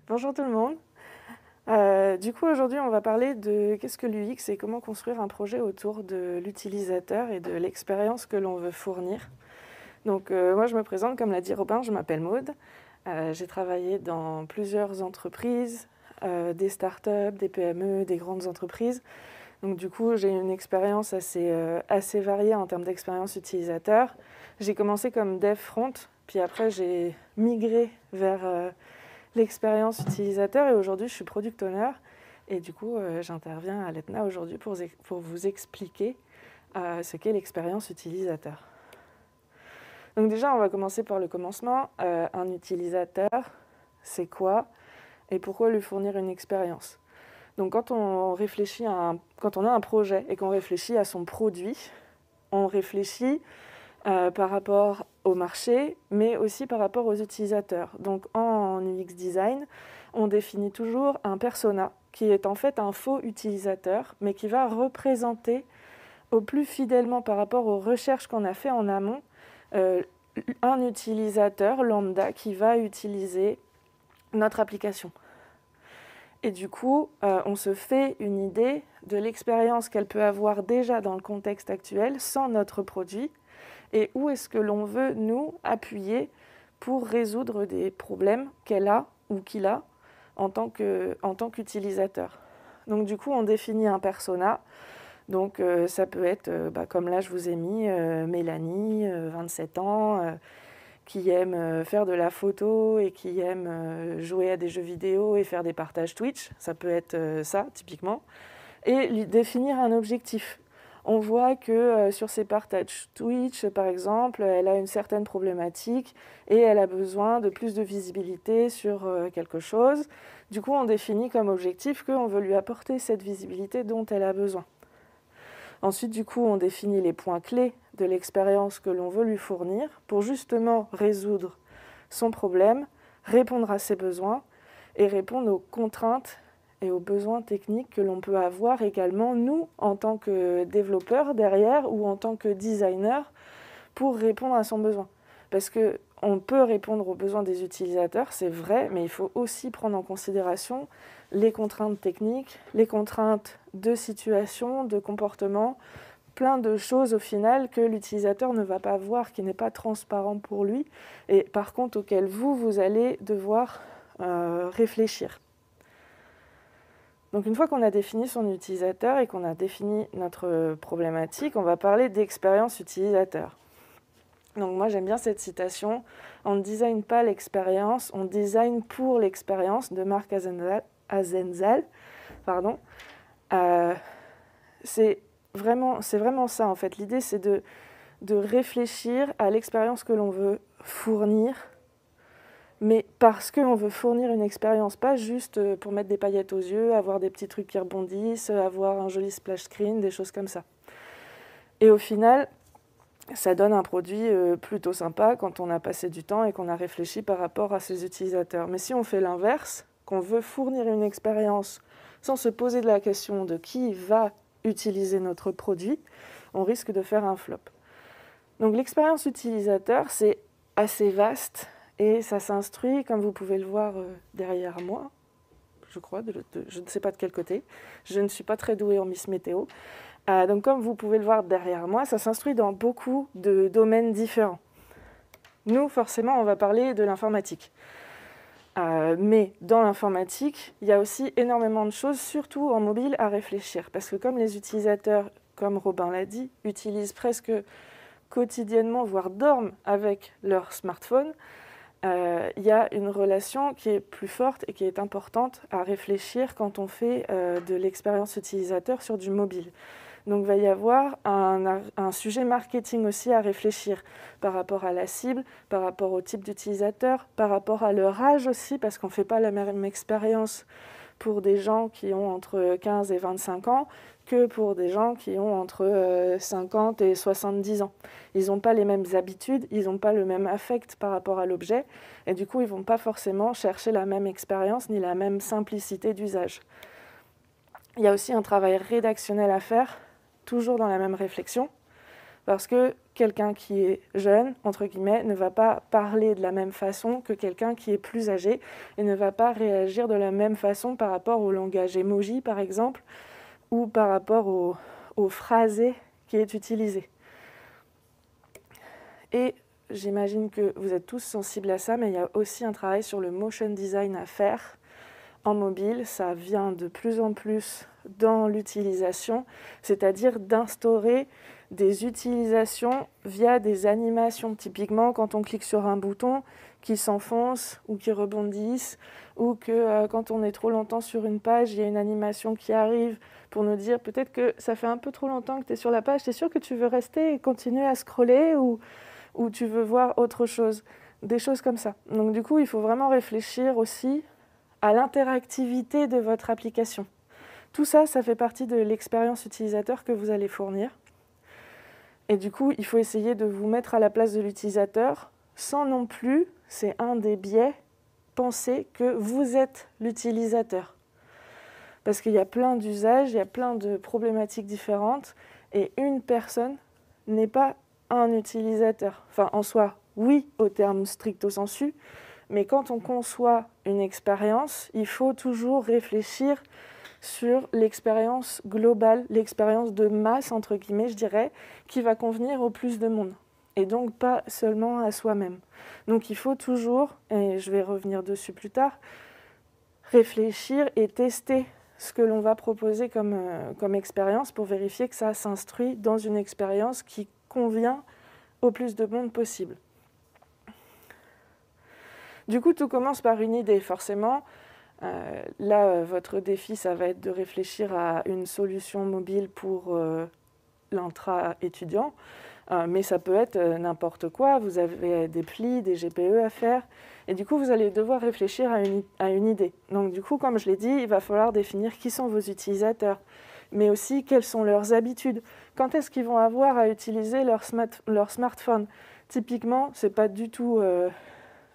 Bonjour tout le monde. Du coup, aujourd'hui, on va parler de qu'est-ce que l'UX et comment construire un projet autour de l'utilisateur et de l'expérience que l'on veut fournir. Donc, moi, je me présente, comme l'a dit Robin, je m'appelle Maude. J'ai travaillé dans plusieurs entreprises, des startups, des PME, des grandes entreprises. Donc, du coup, j'ai une expérience assez variée en termes d'expérience utilisateur. J'ai commencé comme dev front, puis après, j'ai migré vers l'expérience utilisateur et aujourd'hui je suis product owner et du coup j'interviens à l'ETNA aujourd'hui pour vous expliquer ce qu'est l'expérience utilisateur. Donc déjà on va commencer par le commencement. Un utilisateur, c'est quoi et pourquoi lui fournir une expérience? Donc quand on a un projet et qu'on réfléchit à son produit, on réfléchit par rapport au marché, mais aussi par rapport aux utilisateurs. Donc en UX design, on définit toujours un persona qui est en fait un faux utilisateur, mais qui va représenter au plus fidèlement par rapport aux recherches qu'on a fait en amont, euh, un utilisateur lambda qui va utiliser notre application. Et du coup, on se fait une idée de l'expérience qu'elle peut avoir déjà dans le contexte actuel sans notre produit, et où est-ce que l'on veut, nous, appuyer pour résoudre des problèmes qu'elle a ou qu'il a en tant qu'utilisateur. Donc du coup, on définit un persona. Donc ça peut être, comme là je vous ai mis, Mélanie, 27 ans, qui aime faire de la photo et qui aime jouer à des jeux vidéo et faire des partages Twitch. Ça peut être ça, typiquement. Et lui définir un objectif. On voit que sur ses partages Twitch, par exemple, elle a une certaine problématique et elle a besoin de plus de visibilité sur quelque chose. Du coup, on définit comme objectif qu'on veut lui apporter cette visibilité dont elle a besoin. Ensuite, du coup, on définit les points clés de l'expérience que l'on veut lui fournir pour justement résoudre son problème, répondre à ses besoins et répondre aux contraintes et aux besoins techniques que l'on peut avoir également, nous, en tant que développeurs derrière ou en tant que designer, pour répondre à son besoin. Parce qu'on peut répondre aux besoins des utilisateurs, c'est vrai, mais il faut aussi prendre en considération les contraintes techniques, les contraintes de situation, de comportement, plein de choses au final que l'utilisateur ne va pas voir, qui n'est pas transparent pour lui, et par contre auxquelles vous allez devoir réfléchir. Donc une fois qu'on a défini son utilisateur et qu'on a défini notre problématique, on va parler d'expérience utilisateur. Donc moi j'aime bien cette citation, on ne design pas l'expérience, on design pour l'expérience, de Mark Azenzal. Pardon. C'est vraiment ça en fait. L'idée c'est de réfléchir à l'expérience que l'on veut fournir, mais parce qu'on veut fournir une expérience, pas juste pour mettre des paillettes aux yeux, avoir des petits trucs qui rebondissent, avoir un joli splash screen, des choses comme ça. Et au final, ça donne un produit plutôt sympa quand on a passé du temps et qu'on a réfléchi par rapport à ses utilisateurs. Mais si on fait l'inverse, qu'on veut fournir une expérience sans se poser de la question de qui va utiliser notre produit, on risque de faire un flop. Donc l'expérience utilisateur, c'est assez vaste et ça s'instruit, comme vous pouvez le voir derrière moi, je crois, je ne sais pas de quel côté. Je ne suis pas très douée en Miss Météo. Donc comme vous pouvez le voir derrière moi, ça s'instruit dans beaucoup de domaines différents. Nous, forcément, on va parler de l'informatique. Mais dans l'informatique, il y a aussi énormément de choses, surtout en mobile, à réfléchir. Parce que comme les utilisateurs, comme Robin l'a dit, utilisent presque quotidiennement, voire dorment avec leur smartphone, il y a une relation qui est plus forte et qui est importante à réfléchir quand on fait de l'expérience utilisateur sur du mobile. Donc il va y avoir un sujet marketing aussi à réfléchir par rapport à la cible, par rapport au type d'utilisateur, par rapport à leur âge aussi, parce qu'on ne fait pas la même expérience pour des gens qui ont entre 15 et 25 ans que pour des gens qui ont entre 50 et 70 ans. Ils n'ont pas les mêmes habitudes, ils n'ont pas le même affect par rapport à l'objet, et du coup, ils ne vont pas forcément chercher la même expérience ni la même simplicité d'usage. Il y a aussi un travail rédactionnel à faire, toujours dans la même réflexion, Parce que quelqu'un qui est jeune, entre guillemets, ne va pas parler de la même façon que quelqu'un qui est plus âgé et ne va pas réagir de la même façon par rapport au langage emoji, par exemple, ou par rapport au phrasé qui est utilisé. Et j'imagine que vous êtes tous sensibles à ça, mais il y a aussi un travail sur le motion design à faire en mobile. Ça vient de plus en plus dans l'utilisation, c'est-à-dire d'instaurer des utilisations via des animations. Typiquement, quand on clique sur un bouton qui s'enfonce ou qui rebondisse, ou que quand on est trop longtemps sur une page, il y a une animation qui arrive pour nous dire peut-être que ça fait un peu trop longtemps que tu es sur la page, tu es sûr que tu veux rester et continuer à scroller ou tu veux voir autre chose, des choses comme ça. Donc du coup, il faut vraiment réfléchir aussi à l'interactivité de votre application. Tout ça, ça fait partie de l'expérience utilisateur que vous allez fournir. Et du coup, il faut essayer de vous mettre à la place de l'utilisateur sans non plus, c'est un des biais, penser que vous êtes l'utilisateur. Parce qu'il y a plein d'usages, il y a plein de problématiques différentes et une personne n'est pas un utilisateur. Enfin, en soi, oui, au terme stricto sensu, mais quand on conçoit une expérience, il faut toujours réfléchir sur l'expérience globale, l'expérience de masse, entre guillemets, je dirais, qui va convenir au plus de monde, et donc pas seulement à soi-même. Donc il faut toujours, et je vais revenir dessus plus tard, réfléchir et tester ce que l'on va proposer comme expérience pour vérifier que ça s'instruit dans une expérience qui convient au plus de monde possible. Du coup, tout commence par une idée, forcément. Là, votre défi, ça va être de réfléchir à une solution mobile pour l'intra-étudiant, mais ça peut être n'importe quoi. Vous avez des plis, des GPE à faire, et du coup, vous allez devoir réfléchir à une idée. Donc du coup, comme je l'ai dit, il va falloir définir qui sont vos utilisateurs, mais aussi quelles sont leurs habitudes. Quand est-ce qu'ils vont avoir à utiliser leur smartphone ? Typiquement, c'est pas du tout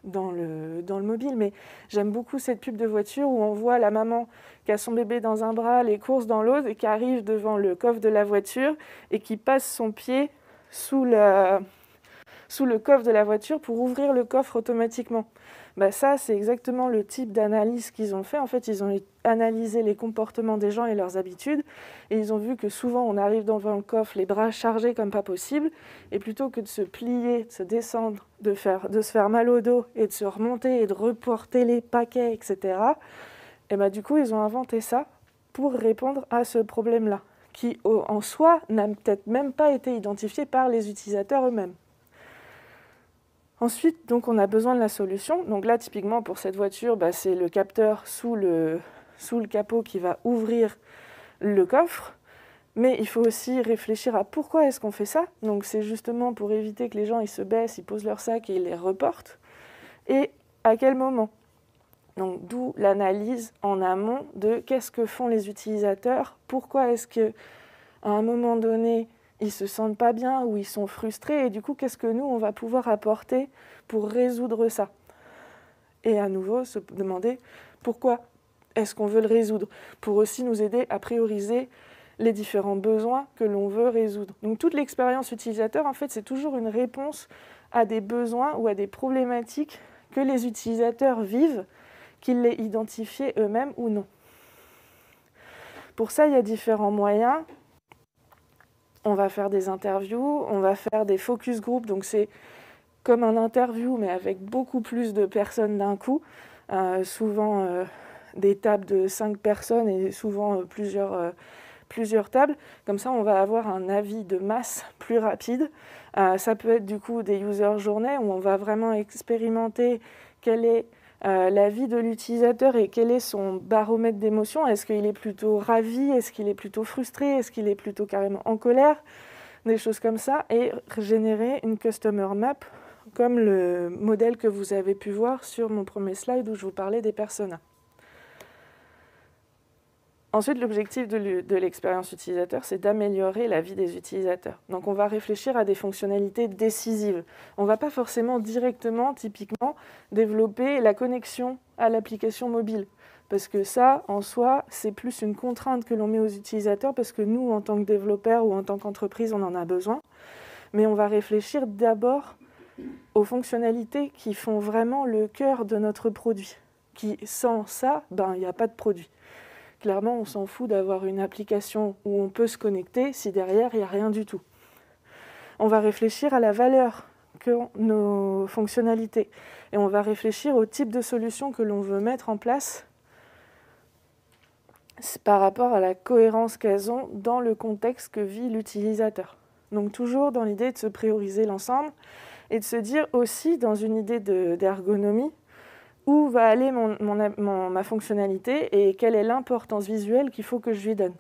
dans le mobile, mais j'aime beaucoup cette pub de voiture où on voit la maman qui a son bébé dans un bras, les courses dans l'autre, et qui arrive devant le coffre de la voiture et qui passe son pied sous le coffre de la voiture pour ouvrir le coffre automatiquement. Ça, c'est exactement le type d'analyse qu'ils ont fait. En fait, ils ont analysé les comportements des gens et leurs habitudes, et ils ont vu que souvent, on arrive devant le coffre, les bras chargés comme pas possible, et plutôt que de se plier, de se descendre, de se faire mal au dos, et de se remonter, et de reporter les paquets, etc., et du coup, ils ont inventé ça pour répondre à ce problème-là, qui, en soi, n'a peut-être même pas été identifié par les utilisateurs eux-mêmes. Ensuite, donc, on a besoin de la solution. Donc là, typiquement, pour cette voiture, c'est le capteur sous le capot qui va ouvrir le coffre. Mais il faut aussi réfléchir à pourquoi est-ce qu'on fait ça. Donc c'est justement pour éviter que les gens ils se baissent, ils posent leur sac et ils les reportent. Et à quel moment ? Donc d'où l'analyse en amont de qu'est-ce que font les utilisateurs, pourquoi est-ce qu'à un moment donné, ils se sentent pas bien ou ils sont frustrés, et du coup, qu'est-ce que nous, on va pouvoir apporter pour résoudre ça ? Et à nouveau, se demander pourquoi est-ce qu'on veut le résoudre, pour aussi nous aider à prioriser les différents besoins que l'on veut résoudre. Donc toute l'expérience utilisateur, en fait, c'est toujours une réponse à des besoins ou à des problématiques que les utilisateurs vivent, qu'ils l'aient identifiées eux-mêmes ou non. Pour ça, il y a différents moyens. On va faire des interviews, on va faire des focus group, donc c'est comme un interview, mais avec beaucoup plus de personnes d'un coup, souvent des tables de 5 personnes et souvent plusieurs tables. Comme ça, on va avoir un avis de masse plus rapide. Ça peut être du coup des user journées où on va vraiment expérimenter quelle est la vie de l'utilisateur et quel est son baromètre d'émotion. Est-ce qu'il est plutôt ravi ? Est-ce qu'il est plutôt frustré ? Est-ce qu'il est plutôt carrément en colère ? Des choses comme ça, et générer une customer map comme le modèle que vous avez pu voir sur mon premier slide où je vous parlais des personas. Ensuite, l'objectif de l'expérience utilisateur, c'est d'améliorer la vie des utilisateurs. Donc, on va réfléchir à des fonctionnalités décisives. On ne va pas forcément directement, typiquement, développer la connexion à l'application mobile. Parce que ça, en soi, c'est plus une contrainte que l'on met aux utilisateurs parce que nous, en tant que développeurs ou en tant qu'entreprise, on en a besoin. mais on va réfléchir d'abord aux fonctionnalités qui font vraiment le cœur de notre produit. Sans ça, il n'y a pas de produit. Clairement, on s'en fout d'avoir une application où on peut se connecter si derrière, il n'y a rien du tout. On va réfléchir à la valeur qu'ont nos fonctionnalités et on va réfléchir au type de solution que l'on veut mettre en place par rapport à la cohérence qu'elles ont dans le contexte que vit l'utilisateur. Donc toujours dans l'idée de se prioriser l'ensemble et de se dire aussi dans une idée d'ergonomie où va aller ma fonctionnalité et quelle est l'importance visuelle qu'il faut que je lui donne.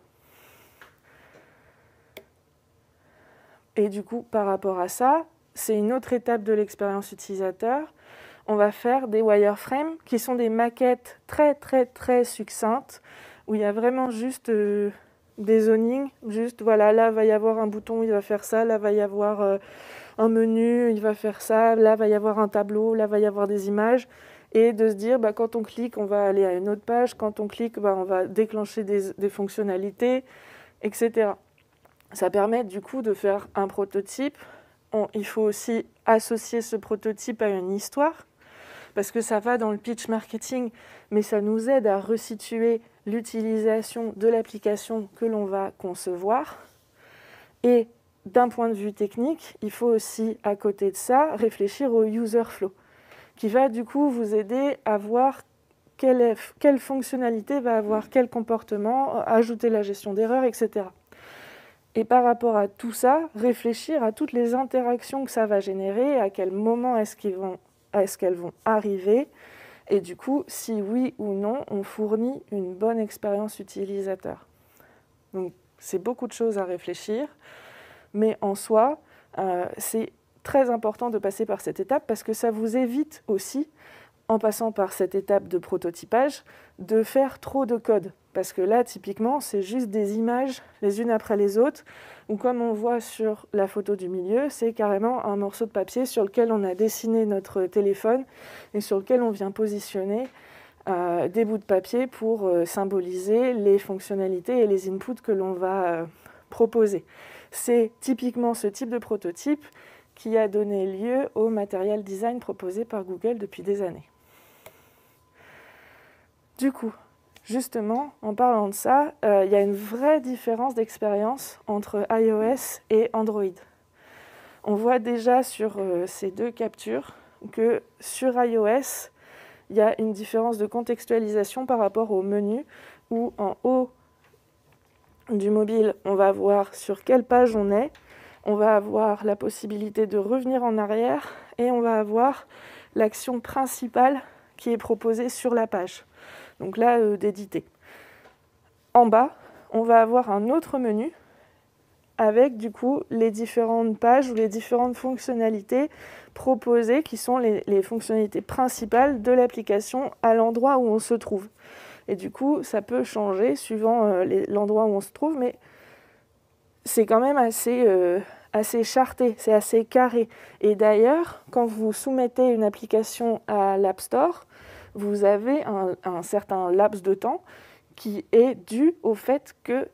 Et du coup, par rapport à ça, c'est une autre étape de l'expérience utilisateur. On va faire des wireframes qui sont des maquettes très très très succinctes où il y a vraiment juste des zonings, juste voilà, là va y avoir un bouton, il va faire ça, là va y avoir un menu, il va faire ça, là va y avoir un tableau, là va y avoir des images, et de se dire quand on clique, on va aller à une autre page, quand on clique, on va déclencher des fonctionnalités, etc. Ça permet du coup de faire un prototype. Il faut aussi associer ce prototype à une histoire, parce que ça va dans le pitch marketing, mais ça nous aide à resituer l'utilisation de l'application que l'on va concevoir. Et d'un point de vue technique, il faut aussi, à côté de ça, réfléchir au user flow, qui va du coup vous aider à voir quelle fonctionnalité va avoir quel comportement, ajouter la gestion d'erreurs, etc. Et par rapport à tout ça, réfléchir à toutes les interactions que ça va générer, à quel moment est-ce qu'elles vont arriver, et du coup, si oui ou non, on fournit une bonne expérience utilisateur. Donc, c'est beaucoup de choses à réfléchir, mais en soi, c'est très important de passer par cette étape parce que ça vous évite aussi, en passant par cette étape de prototypage, de faire trop de code. Parce que là, typiquement, c'est juste des images les unes après les autres, ou comme on voit sur la photo du milieu, c'est carrément un morceau de papier sur lequel on a dessiné notre téléphone et sur lequel on vient positionner des bouts de papier pour symboliser les fonctionnalités et les inputs que l'on va proposer. C'est typiquement ce type de prototype qui a donné lieu au material design proposé par Google depuis des années. Du coup, justement, en parlant de ça, il y a une vraie différence d'expérience entre iOS et Android. On voit déjà sur ces deux captures que sur iOS, il y a une différence de contextualisation par rapport au menu, où en haut du mobile, on va voir sur quelle page on est, on va avoir la possibilité de revenir en arrière et on va avoir l'action principale qui est proposée sur la page. Donc là, d'éditer. En bas, on va avoir un autre menu avec du coup les différentes pages ou les différentes fonctionnalités proposées qui sont les fonctionnalités principales de l'application à l'endroit où on se trouve. Et du coup, ça peut changer suivant l'endroit où on se trouve, mais c'est quand même assez charté, c'est assez carré. Et d'ailleurs, quand vous soumettez une application à l'App Store, vous avez un certain laps de temps qui est dû au fait que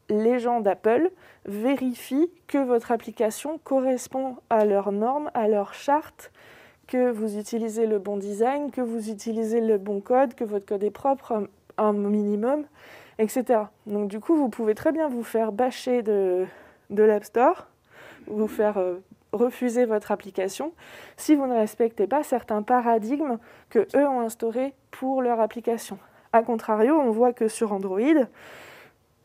les gens d'Apple vérifient que votre application correspond à leurs normes, à leurs chartes, que vous utilisez le bon design, que vous utilisez le bon code, que votre code est propre, un minimum, etc. Donc du coup, vous pouvez très bien vous faire bâcher de l'App Store, vous faire refuser votre application si vous ne respectez pas certains paradigmes que eux ont instaurés pour leur application. A contrario, on voit que sur Android,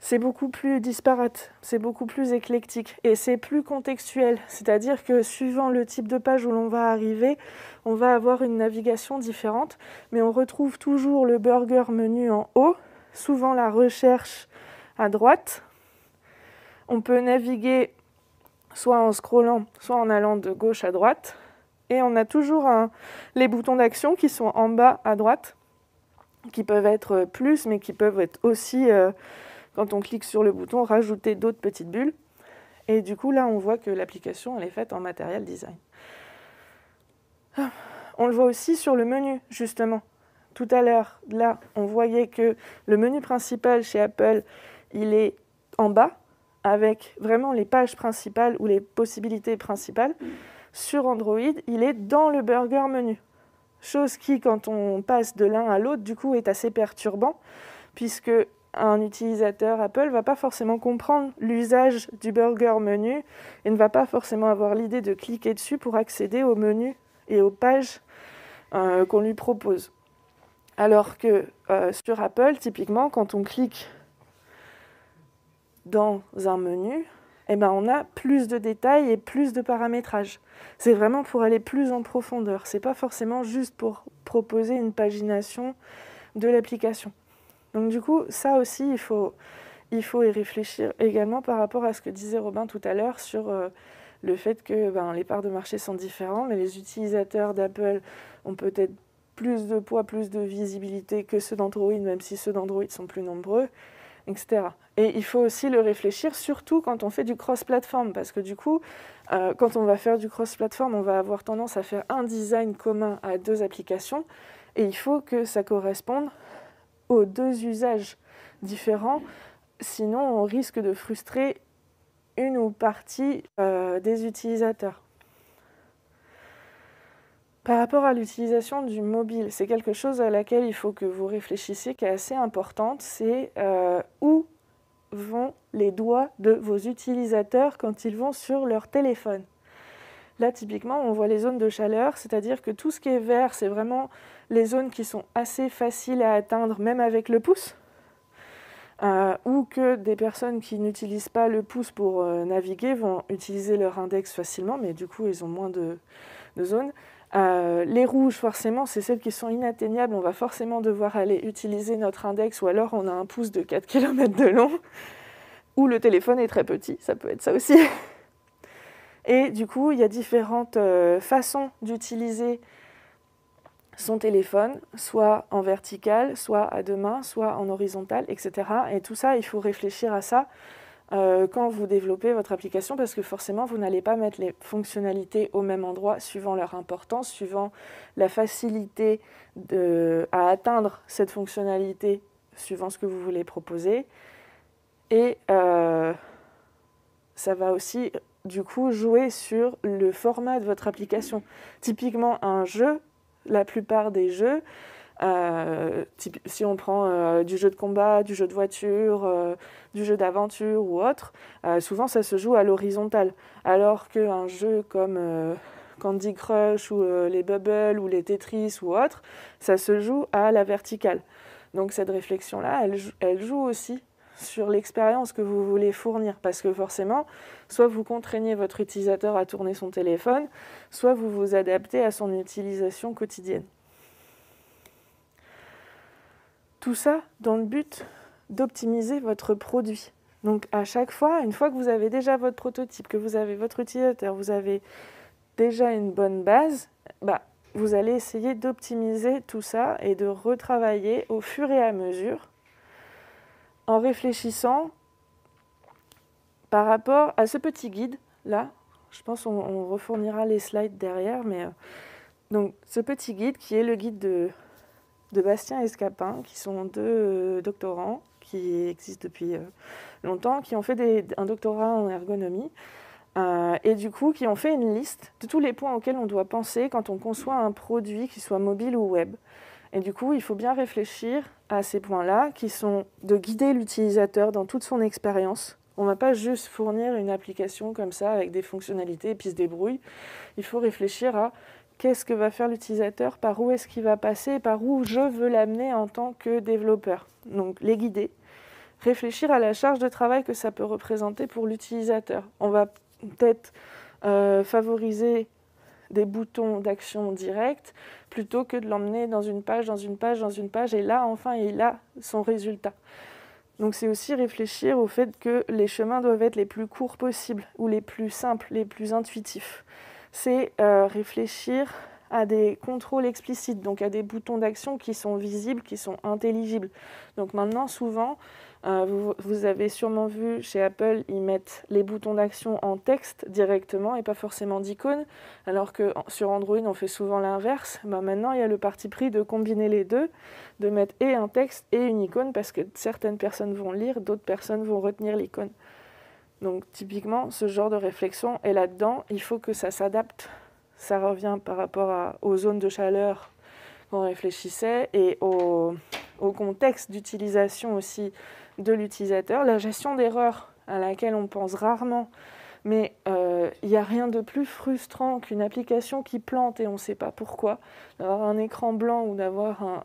c'est beaucoup plus disparate, c'est beaucoup plus éclectique et c'est plus contextuel. C'est-à-dire que suivant le type de page où l'on va arriver, on va avoir une navigation différente, mais on retrouve toujours le burger menu en haut, souvent la recherche à droite. On peut naviguer soit en scrollant, soit en allant de gauche à droite. Et on a toujours les boutons d'action qui sont en bas à droite, qui peuvent être plus, mais qui peuvent être aussi... quand on clique sur le bouton, rajouter d'autres petites bulles. Et du coup, là, on voit que l'application, elle est faite en material design. On le voit aussi sur le menu, justement. Tout à l'heure, là, on voyait que le menu principal chez Apple, il est en bas. avec vraiment les pages principales ou les possibilités principales, sur Android, il est dans le burger menu. Chose qui, quand on passe de l'un à l'autre, du coup, est assez perturbant, puisque un utilisateur Apple ne va pas forcément comprendre l'usage du burger menu et ne va pas forcément avoir l'idée de cliquer dessus pour accéder au menu et aux pages qu'on lui propose. Alors que sur Apple, typiquement, quand on clique dans un menu, eh ben, on a plus de détails et plus de paramétrage. C'est vraiment pour aller plus en profondeur. C'est pas forcément juste pour proposer une pagination de l'application. Donc du coup, ça aussi, il faut y réfléchir également par rapport à ce que disait Robin tout à l'heure sur le fait que les parts de marché sont différentes, mais les utilisateurs d'Apple ont peut-être plus de poids, plus de visibilité que ceux d'Android, même si ceux d'Android sont plus nombreux, etc. Et il faut aussi le réfléchir, surtout quand on fait du cross-platform, parce que du coup, quand on va faire du cross-platform, on va avoir tendance à faire un design commun à deux applications, et il faut que ça corresponde aux deux usages différents, sinon on risque de frustrer une ou partie des utilisateurs. Par rapport à l'utilisation du mobile, c'est quelque chose à laquelle il faut que vous réfléchissiez, qui est assez importante, c'est où vont les doigts de vos utilisateurs quand ils vont sur leur téléphone. Là, typiquement, on voit les zones de chaleur, c'est-à-dire que tout ce qui est vert, c'est vraiment les zones qui sont assez faciles à atteindre, même avec le pouce, ou que des personnes qui n'utilisent pas le pouce pour naviguer vont utiliser leur index facilement, mais du coup, ils ont moins de zones. Les rouges, forcément, c'est celles qui sont inatteignables. On va forcément devoir aller utiliser notre index, ou alors on a un pouce de 4 km de long, ou le téléphone est très petit, ça peut être ça aussi. Et du coup, il y a différentes façons d'utiliser son téléphone, soit en vertical, soit à deux mains, soit en horizontal, etc. Et tout ça, il faut réfléchir à ça quand vous développez votre application, parce que forcément, vous n'allez pas mettre les fonctionnalités au même endroit, suivant leur importance, suivant la facilité à atteindre cette fonctionnalité, suivant ce que vous voulez proposer. Et ça va aussi, du coup, jouer sur le format de votre application. Typiquement, un jeu, la plupart des jeux, si on prend du jeu de combat, du jeu de voiture, du jeu d'aventure ou autre, souvent ça se joue à l'horizontale. Alors qu'un jeu comme Candy Crush ou les Bubble ou les Tetris ou autre, ça se joue à la verticale. Donc cette réflexion-là, elle joue aussi sur l'expérience que vous voulez fournir, parce que forcément, soit vous contraignez votre utilisateur à tourner son téléphone, soit vous vous adaptez à son utilisation quotidienne. Tout ça dans le but d'optimiser votre produit. Donc à chaque fois, une fois que vous avez déjà votre prototype, que vous avez votre utilisateur, vous avez déjà une bonne base, vous allez essayer d'optimiser tout ça et de retravailler au fur et à mesure en réfléchissant par rapport à ce petit guide-là. Je pense qu'on refournira les slides derrière, mais donc ce petit guide qui est le guide de Bastien et Scapin, qui sont deux doctorants qui existent depuis longtemps, qui ont fait un doctorat en ergonomie, et du coup qui ont fait une liste de tous les points auxquels on doit penser quand on conçoit un produit, qui soit mobile ou web. Et du coup, il faut bien réfléchir à ces points-là, qui sont de guider l'utilisateur dans toute son expérience. On ne va pas juste fournir une application comme ça avec des fonctionnalités et puis se débrouille. Il faut réfléchir à qu'est-ce que va faire l'utilisateur, par où est-ce qu'il va passer, par où je veux l'amener en tant que développeur. Donc les guider. Réfléchir à la charge de travail que ça peut représenter pour l'utilisateur. On va peut-être favoriser des boutons d'action directe plutôt que de l'emmener dans une page, et là, enfin, il a son résultat. Donc c'est aussi réfléchir au fait que les chemins doivent être les plus courts possibles, ou les plus simples, les plus intuitifs. C'est réfléchir à des contrôles explicites, donc à des boutons d'action qui sont visibles, qui sont intelligibles. Donc maintenant, souvent, vous avez sûrement vu chez Apple, ils mettent les boutons d'action en texte directement et pas forcément d'icônes, alors que sur Android, on fait souvent l'inverse. Maintenant, il y a le parti pris de combiner les deux, de mettre et un texte et une icône, parce que certaines personnes vont lire, d'autres personnes vont retenir l'icône. Donc typiquement, ce genre de réflexion est là-dedans. Il faut que ça s'adapte. Ça revient par rapport aux zones de chaleur qu'on réfléchissait et au contexte d'utilisation aussi de l'utilisateur. La gestion d'erreurs à laquelle on pense rarement, mais il n'y a rien de plus frustrant qu'une application qui plante et on ne sait pas pourquoi. D'avoir un écran blanc ou d'avoir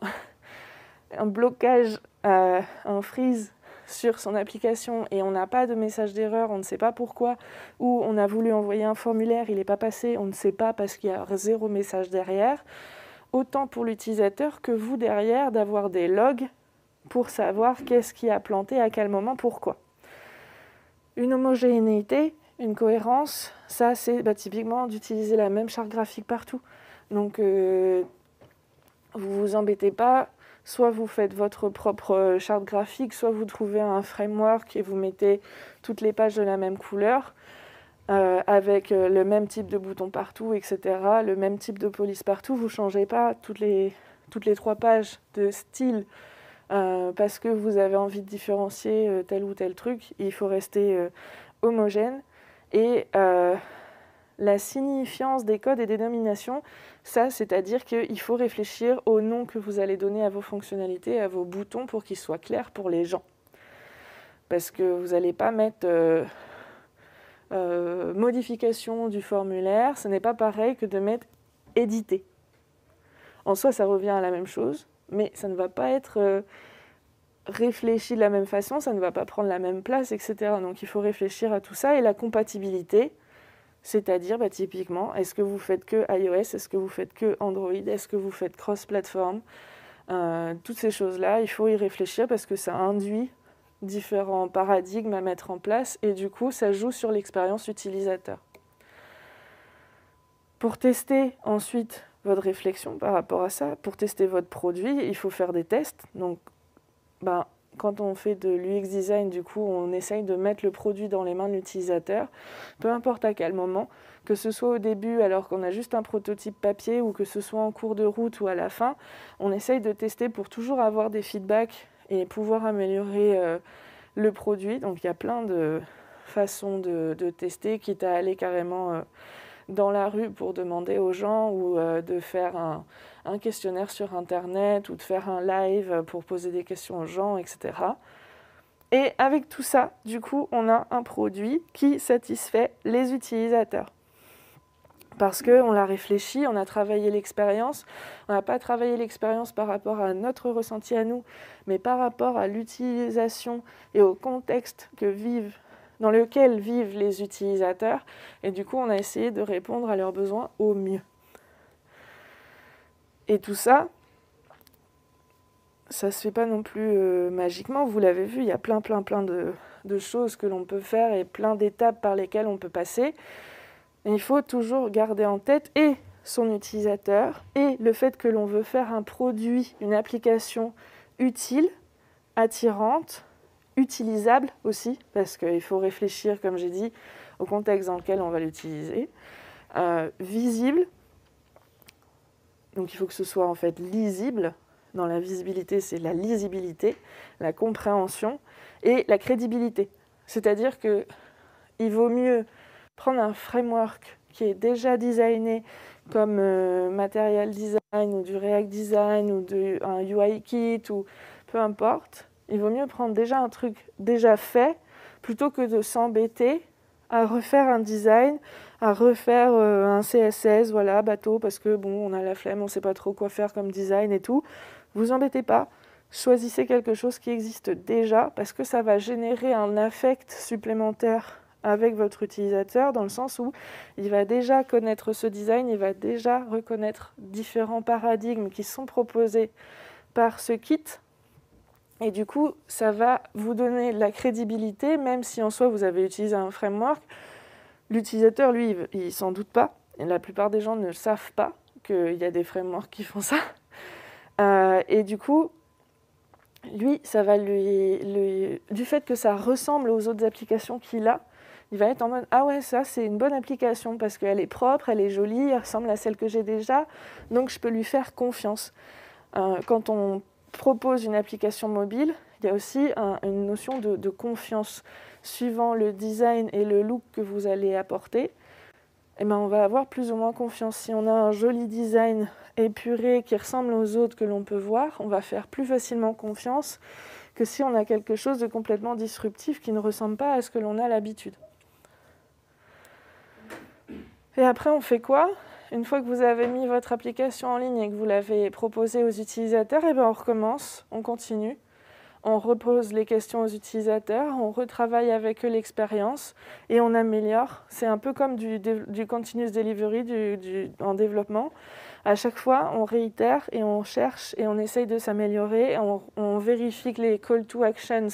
un blocage, un freeze sur son application et on n'a pas de message d'erreur, on ne sait pas pourquoi, ou on a voulu envoyer un formulaire, il n'est pas passé, on ne sait pas parce qu'il y a 0 message derrière. Autant pour l'utilisateur que vous derrière d'avoir des logs pour savoir qu'est-ce qui a planté, à quel moment, pourquoi. Une homogénéité, une cohérence, ça c'est typiquement d'utiliser la même charte graphique partout. Donc vous vous embêtez pas, soit vous faites votre propre charte graphique, soit vous trouvez un framework et vous mettez toutes les pages de la même couleur, avec le même type de bouton partout, etc., le même type de police partout. Vous ne changez pas toutes les 3 pages de style parce que vous avez envie de différencier tel ou tel truc. Il faut rester homogène. Et la signifiance des codes et des dénominations, ça, c'est-à-dire qu'il faut réfléchir au nom que vous allez donner à vos fonctionnalités, à vos boutons, pour qu'ils soient clairs pour les gens. Parce que vous n'allez pas mettre modification du formulaire, ce n'est pas pareil que de mettre éditer. En soi, ça revient à la même chose, mais ça ne va pas être réfléchi de la même façon, ça ne va pas prendre la même place, etc. Donc il faut réfléchir à tout ça. Et la compatibilité, c'est-à-dire typiquement, est-ce que vous faites que iOS, est-ce que vous faites que Android, est-ce que vous faites cross-platform, toutes ces choses-là, il faut y réfléchir parce que ça induit différents paradigmes à mettre en place et du coup, ça joue sur l'expérience utilisateur. Pour tester ensuite votre réflexion par rapport à ça, pour tester votre produit, il faut faire des tests. Donc, quand on fait de l'UX design, du coup, on essaye de mettre le produit dans les mains de l'utilisateur, peu importe à quel moment, que ce soit au début alors qu'on a juste un prototype papier ou que ce soit en cours de route ou à la fin, on essaye de tester pour toujours avoir des feedbacks et pouvoir améliorer le produit. Donc il y a plein de façons de tester, quitte à aller carrément dans la rue pour demander aux gens ou de faire un questionnaire sur Internet ou de faire un live pour poser des questions aux gens, etc. Et avec tout ça, du coup, on a un produit qui satisfait les utilisateurs. Parce qu'on l'a réfléchi, on a travaillé l'expérience. On n'a pas travaillé l'expérience par rapport à notre ressenti à nous, mais par rapport à l'utilisation et au contexte dans lequel vivent les utilisateurs. Et du coup, on a essayé de répondre à leurs besoins au mieux. Et tout ça, ça se fait pas non plus magiquement. Vous l'avez vu, il y a plein de choses que l'on peut faire et plein d'étapes par lesquelles on peut passer. Et il faut toujours garder en tête et son utilisateur et le fait que l'on veut faire un produit, une application utile, attirante, utilisable aussi, parce qu'il faut réfléchir, comme j'ai dit, au contexte dans lequel on va l'utiliser, visible. Donc il faut que ce soit en fait lisible. Dans la visibilité, c'est la lisibilité, la compréhension et la crédibilité. C'est-à-dire qu'il vaut mieux prendre un framework qui est déjà designé comme Material Design ou du React Design ou un UI Kit ou peu importe. Il vaut mieux prendre déjà un truc déjà fait plutôt que de s'embêter à refaire un design, à refaire un CSS, voilà, bateau, parce que on a la flemme, on ne sait pas trop quoi faire comme design et tout. Vous embêtez pas, choisissez quelque chose qui existe déjà parce que ça va générer un affect supplémentaire avec votre utilisateur dans le sens où il va déjà connaître ce design, il va déjà reconnaître différents paradigmes qui sont proposés par ce kit. Et du coup, ça va vous donner de la crédibilité, même si en soi vous avez utilisé un framework. L'utilisateur, lui, il s'en doute pas. Et la plupart des gens ne savent pas qu'il y a des frameworks qui font ça. Et du coup, lui, ça va du fait que ça ressemble aux autres applications qu'il a, il va être en mode « Ah ouais, ça, c'est une bonne application parce qu'elle est propre, elle est jolie, elle ressemble à celle que j'ai déjà, donc je peux lui faire confiance. » Quand on propose une application mobile, il y a aussi une notion de confiance. Suivant le design et le look que vous allez apporter, eh ben, on va avoir plus ou moins confiance. Si on a un joli design épuré qui ressemble aux autres que l'on peut voir, on va faire plus facilement confiance que si on a quelque chose de complètement disruptif qui ne ressemble pas à ce que l'on a l'habitude. Et après, on fait quoi ? Une fois que vous avez mis votre application en ligne et que vous l'avez proposée aux utilisateurs, eh ben, on recommence, on continue. On repose les questions aux utilisateurs, on retravaille avec eux l'expérience et on améliore. C'est un peu comme du continuous delivery en développement. À chaque fois, on réitère et on cherche et on essaye de s'améliorer. On vérifie que les call to actions,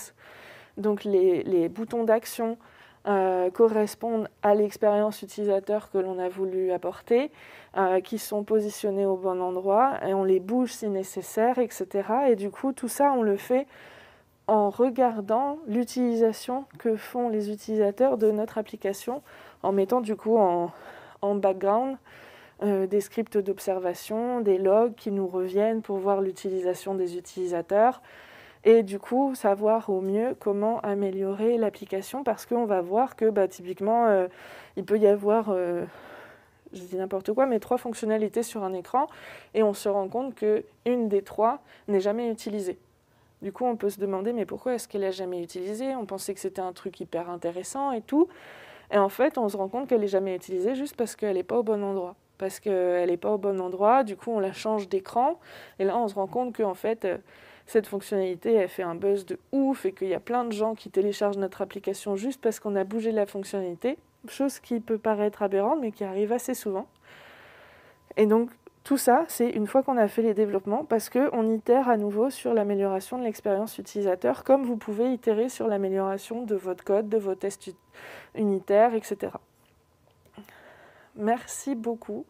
donc les boutons d'action, correspondent à l'expérience utilisateur que l'on a voulu apporter, qui sont positionnés au bon endroit, et on les bouge si nécessaire, etc. Et du coup, tout ça, on le fait en regardant l'utilisation que font les utilisateurs de notre application, en mettant du coup en background des scripts d'observation, des logs qui nous reviennent pour voir l'utilisation des utilisateurs, et du coup savoir au mieux comment améliorer l'application, parce qu'on va voir que typiquement il peut y avoir, je dis n'importe quoi, mais 3 fonctionnalités sur un écran, et on se rend compte qu'une des 3 n'est jamais utilisée. Du coup, on peut se demander, mais pourquoi est-ce qu'elle n'a jamais utilisé ? On pensait que c'était un truc hyper intéressant et tout. Et en fait, on se rend compte qu'elle n'est jamais utilisée juste parce qu'elle n'est pas au bon endroit. Parce qu'elle n'est pas au bon endroit, du coup, on la change d'écran. Et là, on se rend compte qu'en fait, cette fonctionnalité, elle fait un buzz de ouf et qu'il y a plein de gens qui téléchargent notre application juste parce qu'on a bougé la fonctionnalité. Chose qui peut paraître aberrante, mais qui arrive assez souvent. Et donc, tout ça, c'est une fois qu'on a fait les développements, parce qu'on itère à nouveau sur l'amélioration de l'expérience utilisateur, comme vous pouvez itérer sur l'amélioration de votre code, de vos tests unitaires, etc. Merci beaucoup.